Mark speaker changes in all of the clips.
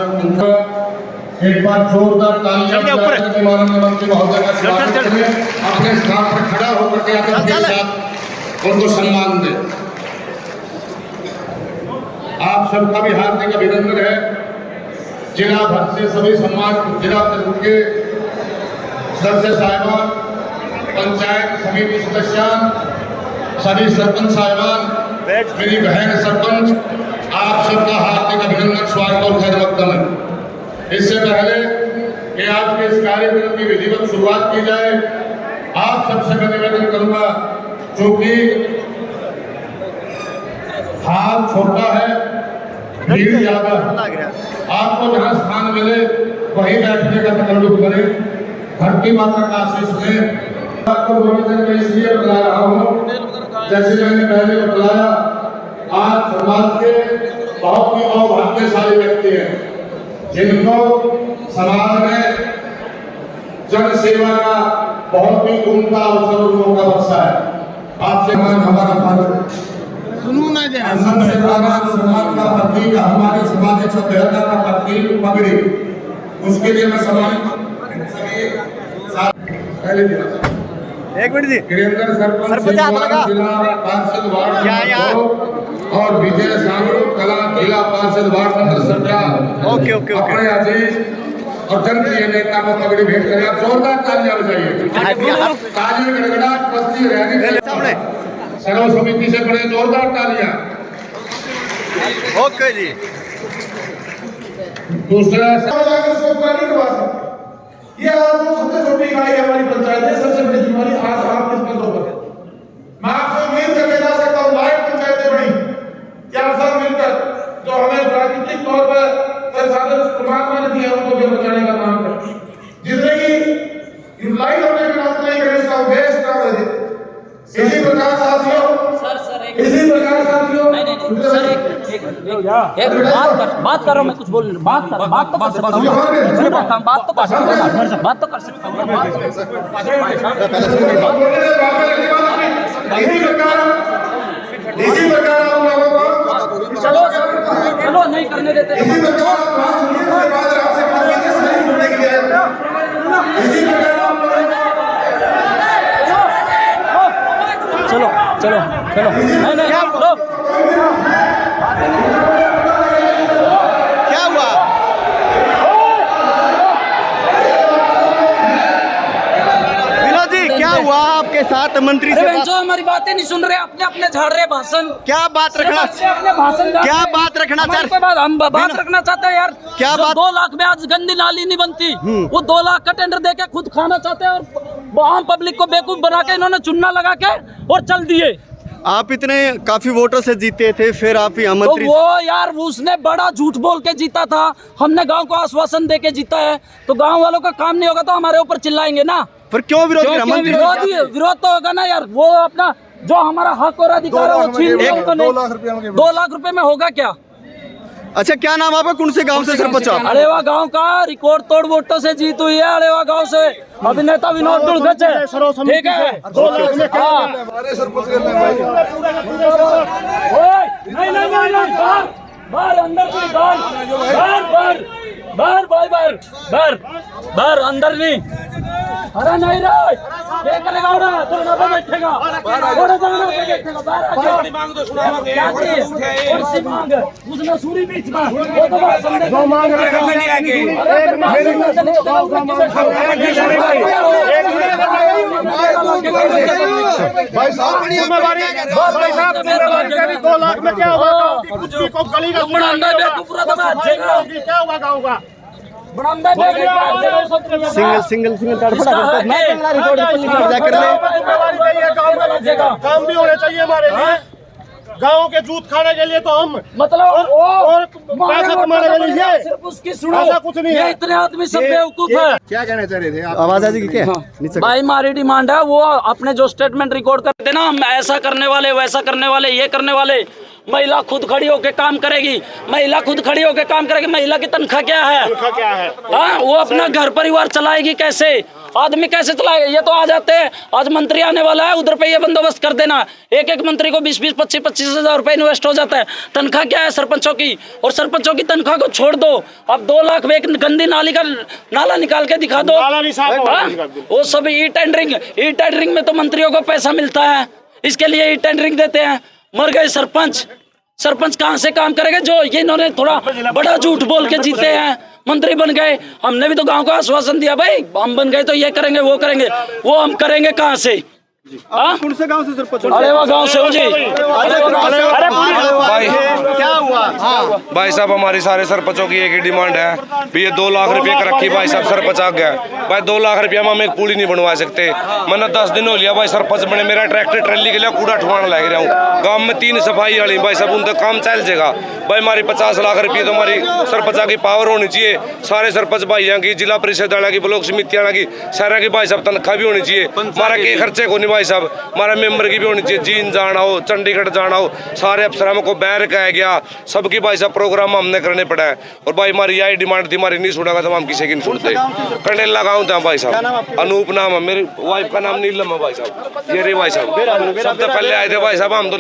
Speaker 1: एक बार जोरदार तालियां बजाकर माननीय मंत्री महोदय का स्वागत करें। अपने स्थान पर खड़ा होकर के आदर के साथ उनको सम्मान दें। आप सबका भी हार्दिक अभिनंदन है। जिला भर से सभी सम्मान जिला के सदस्य साहिबान, पंचायत समिति सदस्यान, सभी सरपंच साहिबान, मेरी बहन सरपंच, आप सबका हार्दिक अभिनंदन, स्वागत और खैर मकदम है। इससे पहले कि आज के इस कार्यक्रम की विधिवत शुरुआत की जाए, आप सबसे मैं निवेदन करूंगा, क्योंकि हाल छोटा है, भीड़ ज्यादा है, आपको जहां स्थान मिले वहीं बैठने का तकल्लुफ करें। धरती माता का आशीष लें। आपको मैं इसलिए बता रहा हूँ, जैसे मैंने पहले बताया, आज समाज के बहुत ही अभाग्यशाली व्यक्ति हैं जिनको समाज में जन सेवा का बहुत ही उम्दा अवसर उन का बख्शा है। आपसे हमारा फर्ज सम्मान का प्रतीक, हमारे समाज की सभ्यता का प्रतीक पगड़ी, उसके लिए मैं सम्मान
Speaker 2: एक मिनट जी
Speaker 1: वीरेंद्र सरपंच जिला पार्षद वार्ड और विजय साहू कला जिला पार्षद ward number 17
Speaker 2: okay okay okay
Speaker 1: अपने अजीज और जनप्रिय नेता को पगड़ी भेंट करें। आप जोरदार तालियां बजाइए। ताली गड़गड़ाहट बस्ती रहने
Speaker 2: सामने
Speaker 1: सर्व समिति से बड़े जोरदार तालियां।
Speaker 2: ओके जी।
Speaker 1: दूसरा
Speaker 3: ये आज सबसे छोटी इकाई हमारी पंचायत है, सबसे बड़ी जिम्मेदारी आज आप इस पदों पर है। मैं आपसे उम्मीद करके जा सकता हूँ, लाइव पंचायतें बड़ी क्या सब मिलकर जो हमें प्राकृतिक तौर पर संसाधन परमात्मा ने दिया उनको भी बचाने का काम करें। जिससे कि यूटिलाइज होने के नाते नहीं करें, इसका उद्देश्य क्या है। इसी प्रकार साथियों, इसी प्रकार साथियों
Speaker 4: बात कर रहा हूँ मैं, कुछ बोल रहा हूँ, बात तो कर सकता हूँ, बात तो कर सकता हूँ।
Speaker 3: इसी प्रकार हम लोगों को
Speaker 4: चलो नहीं करने देते।
Speaker 3: इसी प्रकार
Speaker 4: चलो नहीं लो।
Speaker 2: क्या हुआ? विनोद जी क्या हुआ आपके साथ? मंत्री से
Speaker 4: जो हमारी बातें नहीं सुन रहे, अपने झाड़ रहे भाषण।
Speaker 2: क्या बात रखना,
Speaker 4: अपने भाषण
Speaker 2: क्या बात रखना चाह रहे?
Speaker 4: हम बात रखना चाहते हैं यार।
Speaker 2: क्या बात?
Speaker 4: 2 लाख में आज गंदी नाली नहीं बनती, वो 2 लाख का टेंडर देके खुद खाना चाहते हैं और आम पब्लिक को बेवकूफ बना के इन्होंने चुनना लगा के और चल दिए।
Speaker 2: आप इतने काफी वोटों से जीते थे, फिर आप यहाँ मंत्री।
Speaker 4: तो वो यार उसने बड़ा झूठ बोल के जीता था, हमने गांव को आश्वासन दे के जीता है, तो गांव वालों का काम नहीं होगा तो हमारे ऊपर चिल्लाएंगे ना।
Speaker 2: फिर क्यों विरोध?
Speaker 4: विरोध तो होगा ना यार। वो अपना जो हमारा हक और अधिकार है वो छीन लिया उन्होंने। 2 लाख रुपए में होगा क्या?
Speaker 2: अच्छा क्या नाम आपका? कौन से गांव से सरपंच आप?
Speaker 4: अरेवा गांव का रिकॉर्ड तोड़ वोटों से जीत हुई है। अरेवा गांव से अभिनेता विनोद दुर्गच है, ठीक है। 2 लाख में बाहर अंदर बाहर अंदर नहीं। अरे नहीं रे, क्या करेगा? तो पे बैठेगा, बैठेगा बाहर मांग दो, क्या चाहिए? कुर्सी मांग, उसने सूरी बीच में वो तो बात समझे जो मांग रहे हैं नहीं आके
Speaker 3: भाई साहब जिम्मेदारी भाई साहब 2 लाख में क्या होगा? कुछ भी को गली का क्या होगा गाँव का?
Speaker 2: सिंगल
Speaker 3: काम भी होने चाहिए हमारे लिए, गाँव के जूत खाने के लिए तो हम
Speaker 4: मतलब
Speaker 3: और पैसा कमाने के लिए
Speaker 4: सिर्फ उसकी सुनो,
Speaker 3: ऐसा कुछ नहीं है।
Speaker 4: इतने आदमी सब बेवकूफ है।
Speaker 3: क्या कहना चाह रहे थे आप?
Speaker 2: आवाज आ जाएगी क्या?
Speaker 4: भाई हमारी डिमांड है, वो अपने जो स्टेटमेंट रिकॉर्ड करते ना, हम ऐसा करने वाले, वैसा करने वाले, ये करने वाले। महिला खुद खड़ी होकर काम करेगी, महिला खुद खड़ी होकर काम करेगी। महिला की तनख्वाह क्या है?
Speaker 3: क्या है?
Speaker 4: हाँ, वो अपना घर परिवार चलाएगी कैसे? आदमी कैसे चलाएगा? ये तो आ जाते हैं, आज मंत्री आने वाला है, उधर पे ये बंदोबस्त कर देना। एक एक मंत्री को 20-20, 25-25 हज़ार रुपए इन्वेस्ट हो जाता है। तनख्वाह क्या है सरपंचों की? और सरपंचों की तनख्वाह को छोड़ दो, अब 2 लाख में एक गंदी नाली का नाला निकाल के दिखा दो। वो सब ई टेंडरिंग में तो मंत्रियों को पैसा मिलता है, इसके लिए ई टेंडरिंग देते हैं। मर गए सरपंच कहाँ से काम करेंगे? जो ये इन्होंने थोड़ा बड़ा झूठ बोल के जीते हैं, मंत्री बन गए। हमने भी तो गांव को आश्वासन दिया, भाई हम बन गए तो ये करेंगे वो करेंगे, वो हम करेंगे कहाँ से?
Speaker 2: कौन से गांव से सरपंच?
Speaker 4: अरे वो गांव से हो जी। अरे
Speaker 5: भाई
Speaker 2: क्या हुआ? हाँ
Speaker 5: भाई साहब, हमारी सारे सरपंचों की एक ही डिमांड है भी ये 2 लाख रुपए का रखी। भाई साहब सरपंच आ गया भाई, 2 लाख रुपया में हम एक पुल ही नहीं बनवा सकते। मैंने 10 दिन हो लिया भाई सरपंच बने, मेरा ट्रैक्टर ट्रैली के लिए कूड़ा ठुआने लग रहा हूँ। गाँव में 3 सफाई वाली भाई साहब, उनका काम चल जाएगा भाई। हमारी 50 लाख रुपये तो हमारी सरपंच की पावर होनी चाहिए। सारे सरपंच भाइयों की, जिला परिषद वाला की, ब्लॉक समिति वाला की, सारा की भाई साहब तनख्वाह भी होनी चाहिए। हमारा के खर्चे को नहीं भाई साहब, हमारा मेंबर की भी होनी चाहिए। जींद जाना हो, चंडीगढ़ जाना हो, सारे अफसरों को बैर कहा गया, सबकी भाई साहब प्रोग्राम हमने करने पड़ा है। और भाई हमारी यही डिमांड थी, हमारी नहीं सुनेगा तो हम किसी की नहीं सुनते। कंडेला गाँव था भाई साहब, अनूप नाम है, मेरी वाइफ का नाम नीलम है भाई साहब। ये रे भाई साहब सबसे पहले आए थे भाई साहब हम तो।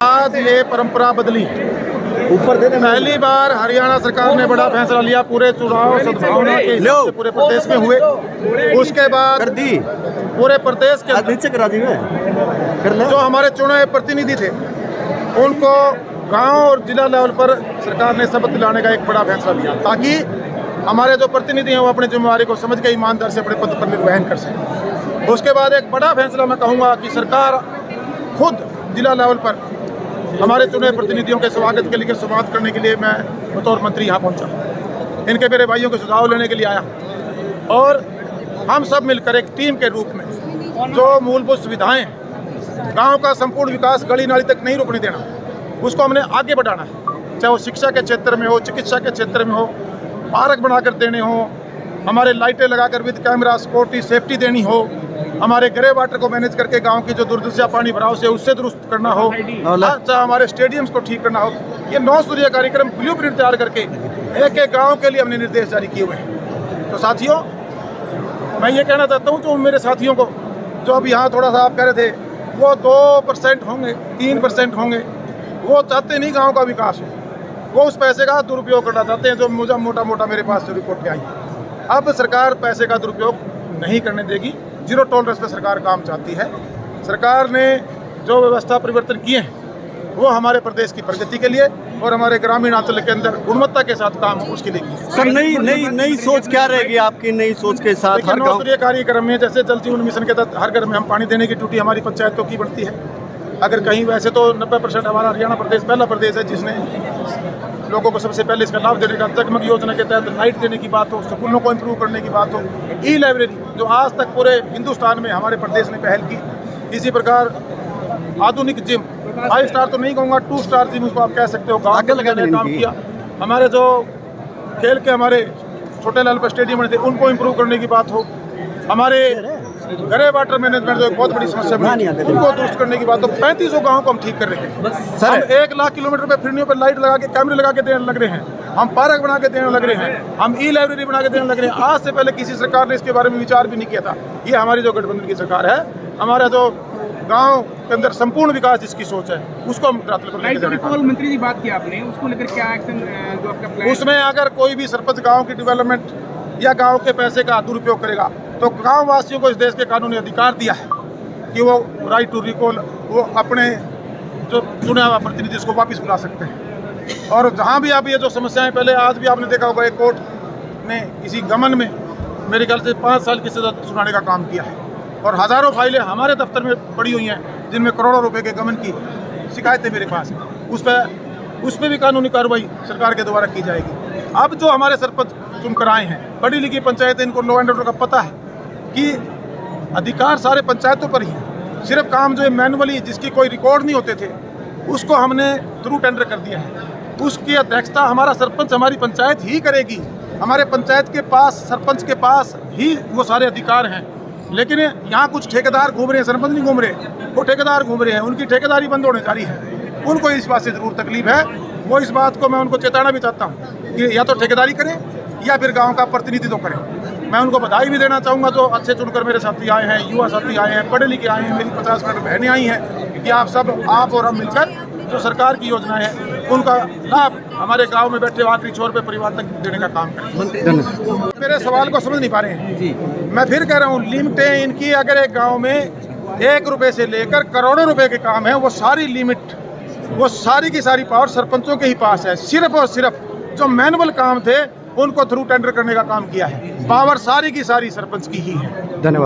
Speaker 3: आज ये परंपरा बदली।
Speaker 2: ऊपर दे दे।
Speaker 3: पहली बार हरियाणा सरकार ने बड़ा फैसला लिया, पूरे चुनाव सद्भावना के हिसाब से पूरे प्रदेश में हुए। उसके बाद
Speaker 2: कर दी
Speaker 3: पूरे प्रदेश के
Speaker 2: नीचे करा दी कर ले।
Speaker 3: जो हमारे चुने प्रतिनिधि थे उनको गांव और जिला लेवल पर सरकार ने शपथ दिलाने का एक बड़ा फैसला लिया, ताकि हमारे जो प्रतिनिधि हैं वो अपनी जिम्मेवारी को समझ के ईमानदार से अपने पद पर निर्वहन कर सकें। उसके बाद एक बड़ा फैसला मैं कहूँगा कि सरकार खुद जिला लेवल पर हमारे चुने प्रतिनिधियों के स्वागत के लिए, संवाद करने के लिए मैं बतौर मंत्री यहाँ पहुँचा। इनके मेरे भाइयों के सुझाव लेने के लिए आया और हम सब मिलकर एक टीम के रूप में जो मूलभूत सुविधाएं, गांव का संपूर्ण विकास गली नाली तक नहीं रुकने देना, उसको हमने आगे बढ़ाना है। चाहे वो शिक्षा के क्षेत्र में हो, चिकित्सा के क्षेत्र में हो, पार्क बनाकर देने हो, हमारे लाइटें लगाकर विद कैमरा सिक्योरिटी सेफ्टी देनी हो, हमारे ग्रे वाटर को मैनेज करके गांव की जो दुर्दशा पानी भराव से उससे दुरुस्त करना हो, चाहे हमारे स्टेडियम्स को ठीक करना हो। ये 9 सूर्य कार्यक्रम ब्लूप्रिंट तैयार करके एक एक गांव के लिए हमने निर्देश जारी किए हुए हैं। तो साथियों, मैं ये कहना चाहता हूँ जो मेरे साथियों को जो अब यहाँ थोड़ा सा आप कह रहे थे वो 2% होंगे, 3% होंगे, वो चाहते नहीं गाँव का विकास हो, वो उस पैसे का दुरुपयोग करना चाहते हैं जो मुझे मोटा मेरे पास जो रिपोर्ट में आई। अब सरकार पैसे का दुरुपयोग नहीं करने देगी, जीरो टॉलरेंस पे सरकार काम चाहती है। सरकार ने जो व्यवस्था परिवर्तन किए हैं वो हमारे प्रदेश की प्रगति के लिए और हमारे ग्रामीण अंचल के अंदर गुणवत्ता के साथ काम उसके लिए किया।
Speaker 2: सर नई सोच क्या रहेगी आपकी? नई सोच के साथ हर गाँव
Speaker 3: कार्यक्रम में जैसे जल जीवन मिशन के तहत हर घर में हम पानी देने की ड्यूटी हमारी पंचायतों की बनती है। अगर कहीं वैसे तो 90% हमारा हरियाणा प्रदेश पहला प्रदेश है जिसने लोगों को सबसे पहले इसका लाभ देने का। जगमग योजना के तहत लाइट देने की बात हो, स्कूलों को इम्प्रूव करने की बात हो, ई लाइब्रेरी जो आज तक पूरे हिंदुस्तान में हमारे प्रदेश ने पहल की। इसी प्रकार आधुनिक जिम, 5 स्टार तो नहीं कहूँगा, 2 स्टार जिम उसको आप कह सकते हो, गाँव के लगाने का काम किया। हमारे जो खेल के हमारे छोटे लेवल पर स्टेडियम थे उनको इम्प्रूव करने की बात हो, हमारे ग्रे वाटर मैनेजमेंट जो एक बहुत बड़ी समस्या बनी उनको दुरुस्त करने की बात हो। 3500 गाँव को हम ठीक कर रहे हैं। हम 1 लाख किलोमीटर पे फिरनियों पर लाइट लगा के, कैमरे लगा के देने लग रहे हैं, हम पार्क बना के देने लग रहे हैं, हम ई लाइब्रेरी बना के देने लग रहे हैं। आज से पहले किसी सरकार ने इसके बारे में विचार भी नहीं किया था। ये हमारी जो गठबंधन की सरकार है, हमारा जो गांव के अंदर संपूर्ण विकास जिसकी सोच है उसको हम
Speaker 6: मंत्री जी बात की आपने, उसको लेकर क्या एक्शन जो आपका प्लान?
Speaker 3: उसमें अगर कोई भी सरपंच गांव की डेवलपमेंट या गांव के पैसे का दुरुपयोग करेगा तो गांव वासियों को इस देश के कानूनी अधिकार दिया है कि वो राइट टू रिकॉल, वो अपने जो चुने हुआ प्रतिनिधि उसको वापस बुला सकते हैं। और जहाँ भी आप ये जो समस्याएं, पहले आज भी आपने देखा होगा एक कोर्ट ने किसी गमन में मेरे ख्याल से 5 साल की सजा सुनाने का काम किया है और हज़ारों फाइलें हमारे दफ्तर में पड़ी हुई हैं जिनमें करोड़ों रुपए के गमन की शिकायतें मेरे पास हैं। उस पर उस पर भी कानूनी कार्रवाई सरकार के द्वारा की जाएगी। अब जो हमारे सरपंच चुनकर आए हैं, पढ़ी लिखी पंचायत, इनको लॉ एंड ऑर्डर का पता है कि अधिकार सारे पंचायतों पर ही है। सिर्फ काम जो है मैनुअली, जिसकी कोई रिकॉर्ड नहीं होते थे, उसको हमने थ्रू टेंडर कर दिया है। उसकी अध्यक्षता हमारा सरपंच, हमारी पंचायत ही करेगी। हमारे पंचायत के पास, सरपंच के पास ही वो सारे अधिकार हैं। लेकिन यहाँ कुछ ठेकेदार घूम रहे हैं, सरपंच नहीं घूम रहे, वो ठेकेदार घूम रहे हैं। उनकी ठेकेदारी बंद होने जा रही है। उनको इस बात से ज़रूर तकलीफ है। वो इस बात को मैं उनको चेताना भी चाहता हूँ कि या तो ठेकेदारी करें या फिर गाँव का प्रतिनिधित्व करें। मैं उनको बधाई भी देना चाहूँगा जो अच्छे चुनकर मेरे साथी आए हैं, युवा साथी आए हैं, पढ़े लिखे आए हैं। मेरी 50 मिनट बहनें आई हैं कि आप और हम मिलकर जो सरकार की योजनाएं हैं उनका लाभ हमारे गांव में बैठे आखिरी छोर पे परिवार तक देने का काम करें। मेरे सवाल को समझ नहीं पा रहे हैं। मैं फिर कह रहा हूँ, लिमिटें इनकी, अगर एक गांव में 1 रुपए से लेकर करोड़ों रुपए के काम है, वो सारी लिमिट, वो सारी की सारी पावर सरपंचों के ही पास है। सिर्फ और सिर्फ जो मैनुअल काम थे उनको थ्रू टेंडर करने का काम किया है। पावर सारी की सारी सरपंच की ही है।
Speaker 2: धन्यवाद।